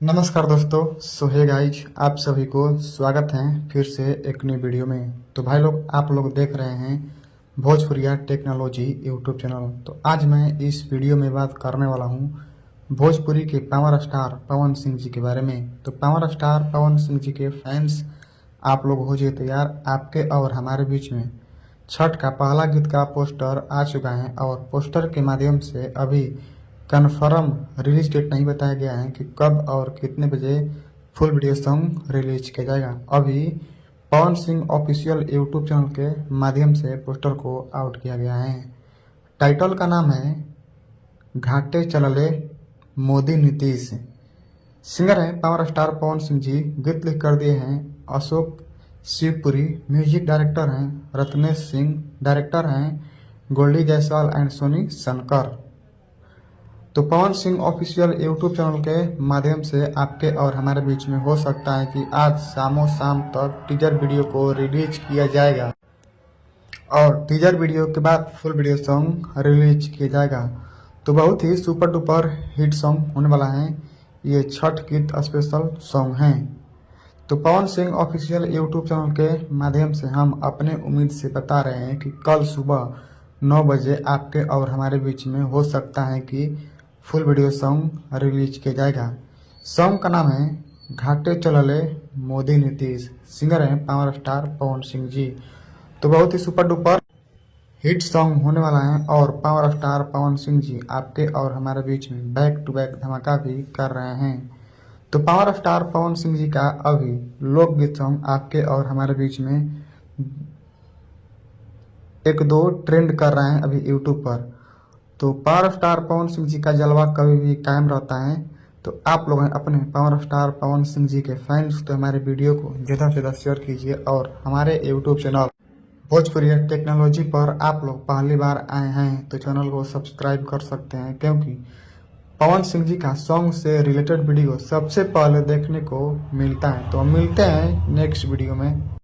नमस्कार दोस्तों, सो hey guys, आप सभी को स्वागत है फिर से एक नई वीडियो में। तो भाई लोग, आप लोग देख रहे हैं भोजपुरिया टेक्नोलॉजी यूट्यूब चैनल। तो आज मैं इस वीडियो में बात करने वाला हूं भोजपुरी के पावर स्टार पवन सिंह जी के बारे में। तो पावर स्टार पवन सिंह जी के फैंस आप लोग हो जाइए तैयार। आपके और हमारे बीच में छठ का पहला गीत का पोस्टर आ चुका है और पोस्टर के माध्यम से अभी कन्फर्म रिलीज डेट नहीं बताया गया है कि कब और कितने बजे फुल वीडियो सॉन्ग रिलीज किया जाएगा। अभी Pawan Singh official YouTube channel के माध्यम से पोस्टर को आउट किया गया है। टाइटल का नाम है घाटे चलले मोदी नीतीश। सिंगर है पावर स्टार पवन सिंह जी। गीत लिख कर दिए हैं अशोक शिवपुरी। म्यूजिक डायरेक्टर हैं रत्नेश सिंह। डायरेक्टर हैं गोल्डी जायसवाल एंड सोनी शंकर। तो Pawan Singh official YouTube channel के माध्यम से आपके और हमारे बीच में हो सकता है कि आज शाम तक टीजर वीडियो को रिलीज किया जाएगा और टीजर वीडियो के बाद फुल वीडियो सॉन्ग रिलीज किया जाएगा। तो बहुत ही सुपर डुपर हिट सॉन्ग होने वाला है। ये छठ गीत स्पेशल सॉन्ग हैं। तो Pawan Singh official YouTube channel के माध्यम से हम अपने उम्मीद से बता रहे हैं कि कल सुबह 9 बजे आपके और हमारे बीच में हो सकता है कि फुल वीडियो सॉन्ग रिलीज किया जाएगा। सॉन्ग का नाम है घाटे चलले मोदी नीतीश। सिंगर हैं पावर स्टार पवन सिंह जी। तो बहुत ही सुपर डुपर हिट सॉन्ग होने वाला है और पावर स्टार पवन सिंह जी आपके और हमारे बीच में बैक टू बैक धमाका भी कर रहे हैं। तो पावर स्टार पवन सिंह जी का अभी लोकगीत सॉन्ग आपके और हमारे बीच में एक दो ट्रेंड कर रहे हैं अभी यूट्यूब पर। तो पावर स्टार पवन सिंह जी का जलवा कभी भी कायम रहता है। तो आप लोग हैं अपने पावर स्टार पवन सिंह जी के फैंस, तो हमारे वीडियो को ज़्यादा से ज़्यादा शेयर कीजिए और हमारे यूट्यूब चैनल भोजपुरी टेक्नोलॉजी पर आप लोग पहली बार आए हैं तो चैनल को सब्सक्राइब कर सकते हैं, क्योंकि पवन सिंह जी का सॉन्ग से रिलेटेड वीडियो सबसे पहले देखने को मिलता है। तो हम मिलते हैं नेक्स्ट वीडियो में।